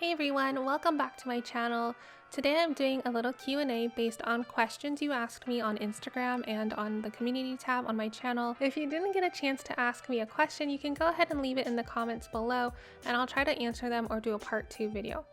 Hey everyone, welcome back to my channel. Today I'm doing a little Q&A based on questions you asked me on Instagram and on the community tab on my channel. If you didn't get a chance to ask me a question, you can go ahead and leave it in the comments below and I'll try to answer them or do a part 2 video.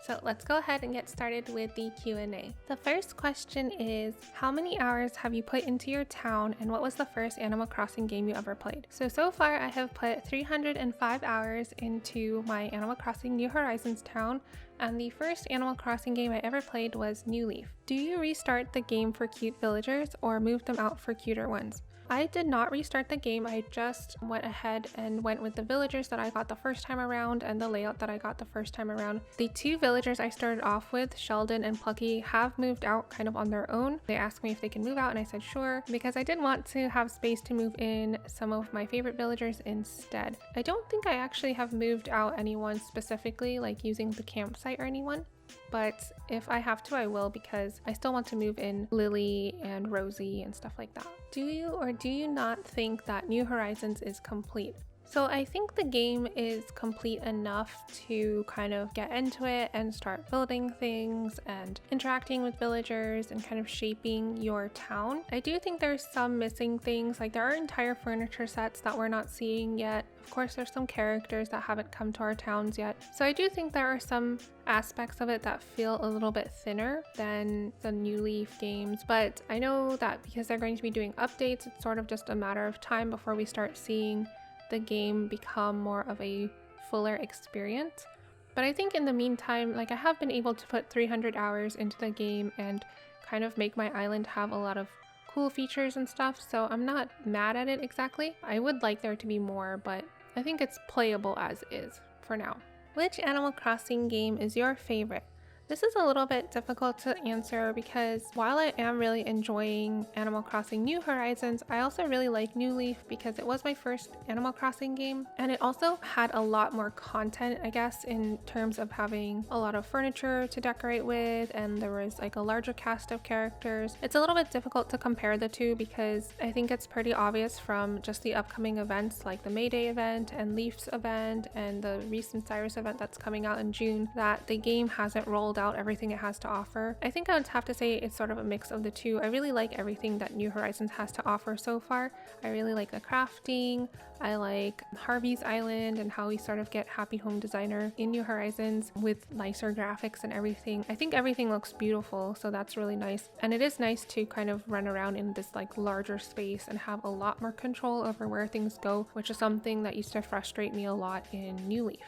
So let's go ahead and get started with the Q&A. The first question is, how many hours have you put into your town and what was the first Animal Crossing game you ever played? So far I have put 305 hours into my Animal Crossing New Horizons town, and the first Animal Crossing game I ever played was New Leaf. Do you restart the game for cute villagers or move them out for cuter ones? I did not restart the game, I just went ahead and went with the villagers that I got the first time around and the layout that I got the first time around. The two villagers I started off with, Sheldon and Plucky, have moved out kind of on their own. They asked me if they can move out and I said sure, because I did want to have space to move in some of my favorite villagers instead. I don't think I actually have moved out anyone specifically, like using the campsite or anyone. But if I have to, I will, because I still want to move in Lily and Rosie and stuff like that. Do you or do you not think that New Horizons is complete? So I think the game is complete enough to kind of get into it and start building things and interacting with villagers and kind of shaping your town. I do think there's some missing things, like there are entire furniture sets that we're not seeing yet. Of course, there's some characters that haven't come to our towns yet. So I do think there are some aspects of it that feel a little bit thinner than the New Leaf games, but I know that because they're going to be doing updates, it's sort of just a matter of time before we start seeing the game become more of a fuller experience. But I think in the meantime, like I have been able to put 300 hours into the game and kind of make my island have a lot of cool features and stuff, so I'm not mad at it exactly. I would like there to be more, but I think it's playable as is for now. Which Animal Crossing game is your favorite? This is a little bit difficult to answer because while I am really enjoying Animal Crossing New Horizons, I also really like New Leaf because it was my first Animal Crossing game and it also had a lot more content, I guess, in terms of having a lot of furniture to decorate with, and there was like a larger cast of characters. It's a little bit difficult to compare the two because I think it's pretty obvious from just the upcoming events like the May Day event and Leaf's event and the recent Cyrus event that's coming out in June that the game hasn't rolled out everything it has to offer. I think I would have to say it's sort of a mix of the two. I really like everything that New Horizons has to offer so far. I really like the crafting. I like Harvey's Island and how we sort of get Happy Home Designer in New Horizons with nicer graphics and everything. I think everything looks beautiful, so that's really nice. And it is nice to kind of run around in this like larger space and have a lot more control over where things go, which is something that used to frustrate me a lot in New Leaf.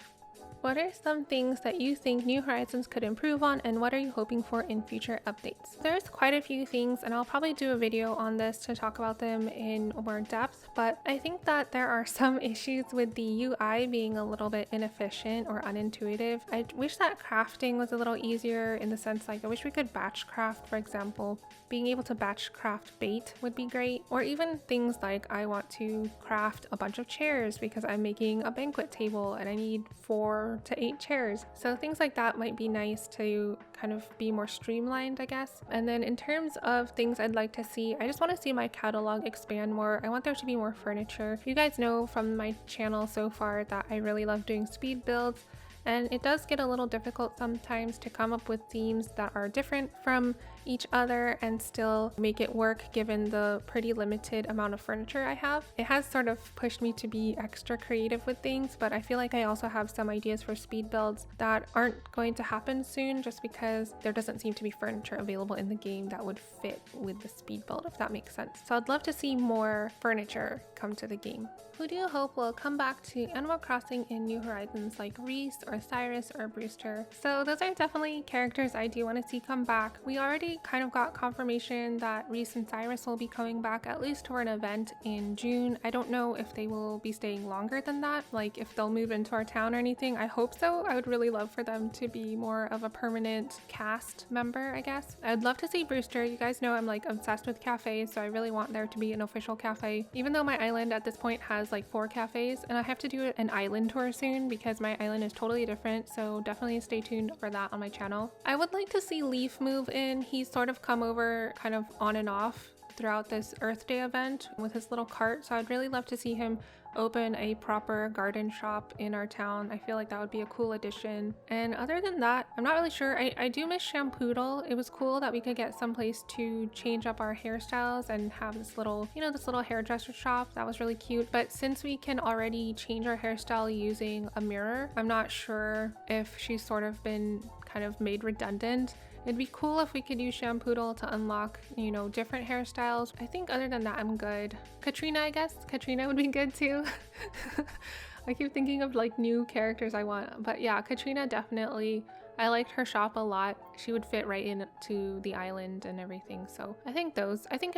What are some things that you think New Horizons could improve on, and what are you hoping for in future updates? There's quite a few things, and I'll probably do a video on this to talk about them in more depth, but I think that there are some issues with the UI being a little bit inefficient or unintuitive. I wish that crafting was a little easier, in the sense like I wish we could batch craft, for example. Being able to batch craft bait would be great, or even things like I want to craft a bunch of chairs because I'm making a banquet table and I need 4 to 8 chairs. So things like that might be nice to kind of be more streamlined, I guess. And then in terms of things I'd like to see, I just want to see my catalog expand more. I want there to be more furniture. You guys know from my channel so far that I really love doing speed builds, and it does get a little difficult sometimes to come up with themes that are different from each other and still make it work given the pretty limited amount of furniture I have. It has sort of pushed me to be extra creative with things, but I feel like I also have some ideas for speed builds that aren't going to happen soon just because there doesn't seem to be furniture available in the game that would fit with the speed build, if that makes sense. So I'd love to see more furniture come to the game. Who do you hope will come back to Animal Crossing in New Horizons, like Reese or Cyrus or Brewster? So those are definitely characters I do want to see come back. We already kind of got confirmation that Reese and Cyrus will be coming back at least for an event in June. I don't know if they will be staying longer than that, like if they'll move into our town or anything. I hope so. I would really love for them to be more of a permanent cast member, I guess. I'd love to see Brewster. You guys know I'm like obsessed with cafes, so I really want there to be an official cafe, even though my island at this point has like 4 cafes, and I have to do an island tour soon because my island is totally different, so definitely stay tuned for that on my channel. I would like to see Leaf move in. He's sort of come over kind of on and off throughout this Earth Day event with his little cart, so I'd really love to see him open a proper garden shop in our town. I feel like that would be a cool addition. And other than that, I'm not really sure. I do miss Shampoodle. It was cool that we could get someplace to change up our hairstyles and have this little, you know, this little hairdresser shop. That was really cute. But since we can already change our hairstyle using a mirror, I'm not sure if she's sort of been kind of made redundant. It'd be cool if we could use Shampoodle to unlock, you know, different hairstyles. I think other than that, I'm good. Katrina, I guess. Katrina would be good too. I keep thinking of like new characters I want. But yeah, Katrina definitely. I liked her shop a lot. She would fit right into the island and everything. So I think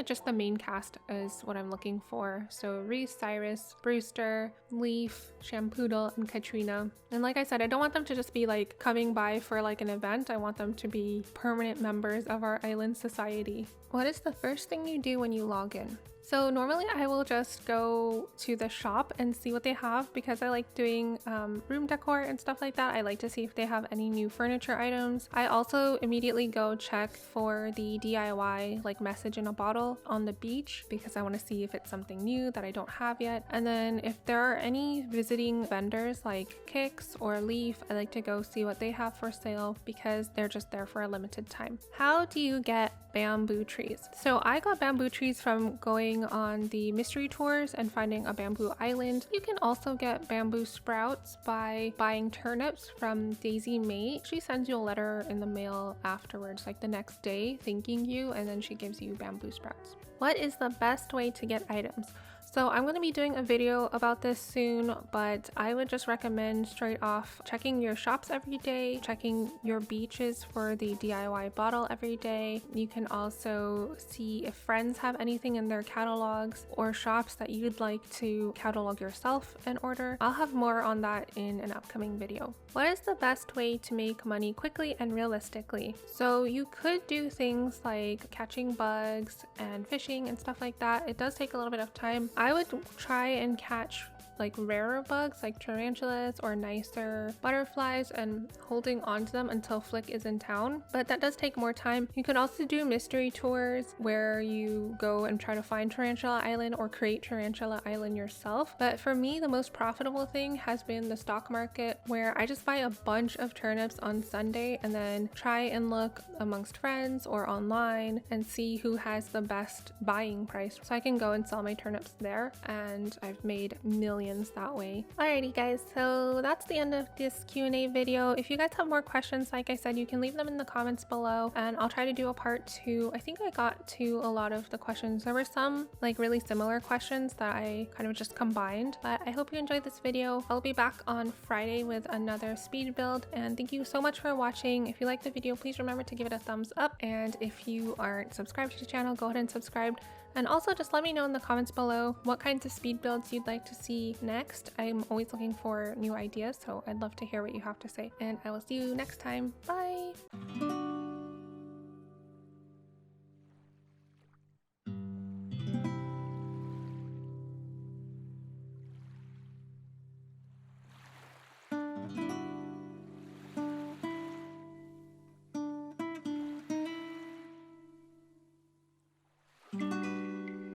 just the main cast is what I'm looking for. So Reese, Cyrus, Brewster, Leaf, Shampoodle, and Katrina. And like I said, I don't want them to just be like coming by for like an event. I want them to be permanent members of our island society. What is the first thing you do when you log in? So normally I will just go to the shop and see what they have because I like doing room decor and stuff like that. I like to see if they have any new furniture items. I also immediately go check for the DIY like message in a bottle on the beach because I want to see if it's something new that I don't have yet. And then if there are any visiting vendors like Kix or Leaf, I like to go see what they have for sale because they're just there for a limited time. How do you get bamboo trees? So I got bamboo trees from going on the mystery tours and finding a bamboo island. You can also get bamboo sprouts by buying turnips from Daisy May. She sends you a letter in the mail afterwards, like the next day, thanking you, and then she gives you bamboo sprouts. What is the best way to get items? So I'm going to be doing a video about this soon, but I would just recommend straight off checking your shops every day, checking your beaches for the DIY bottle every day. You can also see if friends have anything in their catalogs or shops that you'd like to catalog yourself and order. I'll have more on that in an upcoming video. What is the best way to make money quickly and realistically? So you could do things like catching bugs and fishing and stuff like that. It does take a little bit of time. I would try and catch like rarer bugs like tarantulas or nicer butterflies and holding on to them until Flick is in town, but that does take more time. You can also do mystery tours where you go and try to find Tarantula Island or create Tarantula Island yourself. But for me, the most profitable thing has been the stock market, where I just buy a bunch of turnips on Sunday and then try and look amongst friends or online and see who has the best buying price so I can go and sell my turnips there, and I've made millions that way. Alrighty guys, so that's the end of this Q&A video. If you guys have more questions, like I said, you can leave them in the comments below and I'll try to do a part 2. I think I got to a lot of the questions. There were some like really similar questions that I kind of just combined, but I hope you enjoyed this video. I'll be back on Friday with another speed build, and thank you so much for watching. If you liked the video, please remember to give it a thumbs up, and if you aren't subscribed to the channel, go ahead and subscribe. And also just let me know in the comments below what kinds of speed builds you'd like to see next. I'm always looking for new ideas, so I'd love to hear what you have to say. And I will see you next time. Bye!